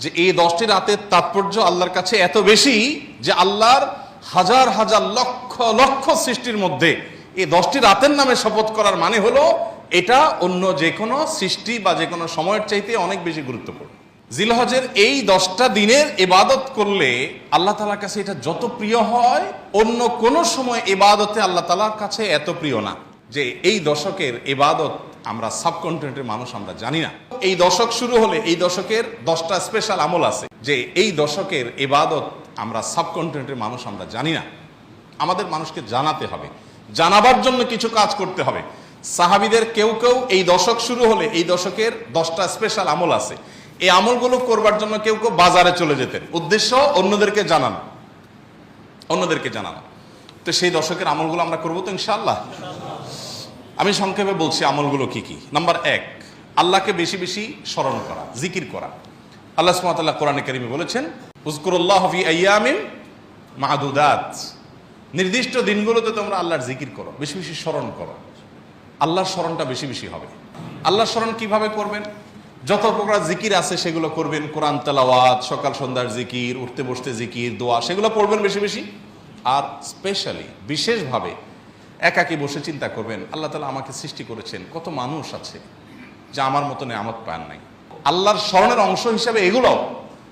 যে এই 10টি রাতের তাৎপর্য আল্লাহর কাছে এত বেশি যে আল্লাহর হাজার হাজার লক্ষ লক্ষ সৃষ্টির মধ্যে এই 10টি রাতের নামে শপথ করার মানে হলো এটা অন্য যে কোনো সৃষ্টি বা যে কোনো সময়ের চাইতে অনেক বেশি গুরুত্বপূর্ণ। জিলহজের এই 10টা দিনের ইবাদত করলে আল্লাহ তাআলার কাছে এটা যত প্রিয় হয়, অন্য কোনো সময় ইবাদতে আল্লাহ তাআলার কাছে এত প্রিয় না। যে এই দশকের ইবাদত আমরা সাবকন্টিনেন্টের মানুষ আমরা জানি না। এই দশক শুরু হলে এই দশকের 10টা স্পেশাল আমল আছে যে এই দশকের ইবাদত আমরা সাবকন্টিনেন্টের মানুষ আমরা জানি না। আমাদের মানুষকে জানাতে হবে, জানাবার জন্য কিছু কাজ করতে হবে। সাহাবীদের কেউ কেউ এই দশক শুরু হলে এই দশকের 10টা স্পেশাল আমল আছে, এই আমলগুলো করবার জন্য কেউ কেউ বাজারে চলে যেতেন, উদ্দেশ্য অন্যদেরকে জানানো, অন্যদেরকে জানানো। তো সেই দশকের আমলগুলো আমরা করবো তো ইনশাআল্লাহ। আমি সংক্ষেপে বলছি আমলগুলো কি কি। নাম্বার 1, আল্লাহকে বেশি বেশি স্মরণ করা, জিকির করা। আল্লাহ সুবহানাহু ওয়া তাআলা কোরআনে কারীমে বলেছেন, উযকুরুল্লাহ ফি আইয়ামিন মা'দুদাত, নির্দিষ্ট দিনগুলোতে তোমরা আল্লাহর জিকির করো, বেশি বেশি স্মরণ করো। আল্লাহর স্মরণটা বেশি বেশি হবে। আল্লাহর স্মরণ কিভাবে করবেন? যত প্রকার জিকির আছে সেগুলো করবেন, কোরআন তেলাওয়াত, সকাল সন্ধ্যার জিকির, উঠতে বসতে জিকির, দোয়া, সেগুলো পড়বেন বেশি বেশি। আর স্পেশালি বিশেষভাবে একাকী বসে চিন্তা করবেন, আল্লাহ তাআলা আমাকে সৃষ্টি করেছেন, কত মানুষ আছে যা আমার মতো নেয়ামত পান নাই। আল্লাহর স্মরণের অংশ হিসাবে এগুলো,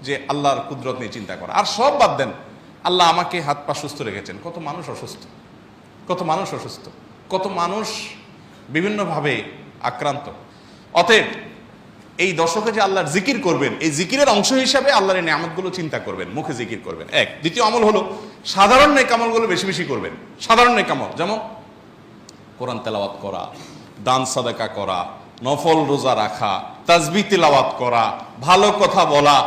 যে আল্লাহর কুদরত নিয়ে চিন্তা করা। আর সব বাদ দেন, আল্লাহ আমাকে হাত পা সুস্থ রেখেছেন, কত মানুষ অসুস্থ, কত মানুষ অসুস্থ, কত মানুষ বিভিন্নভাবে আক্রান্ত। অতএব এই দশকে যে আল্লাহর জিকির করবেন, এই জিকিরের অংশ হিসাবে আল্লাহর এই নিয়ামতগুলো চিন্তা করবেন, মুখে জিকির করবেন। এক। দ্বিতীয় আমল হলো সাধারণ নেক আমলগুলো বেশি বেশি করবেন। সাধারণ নেক আমল যেমন কোরআন তেলাওয়াত করা, দান সাদাকা করা, নফল রোজা রাখা, তাসবিহ তিলাওয়াত করা, ভালো কথা বলা।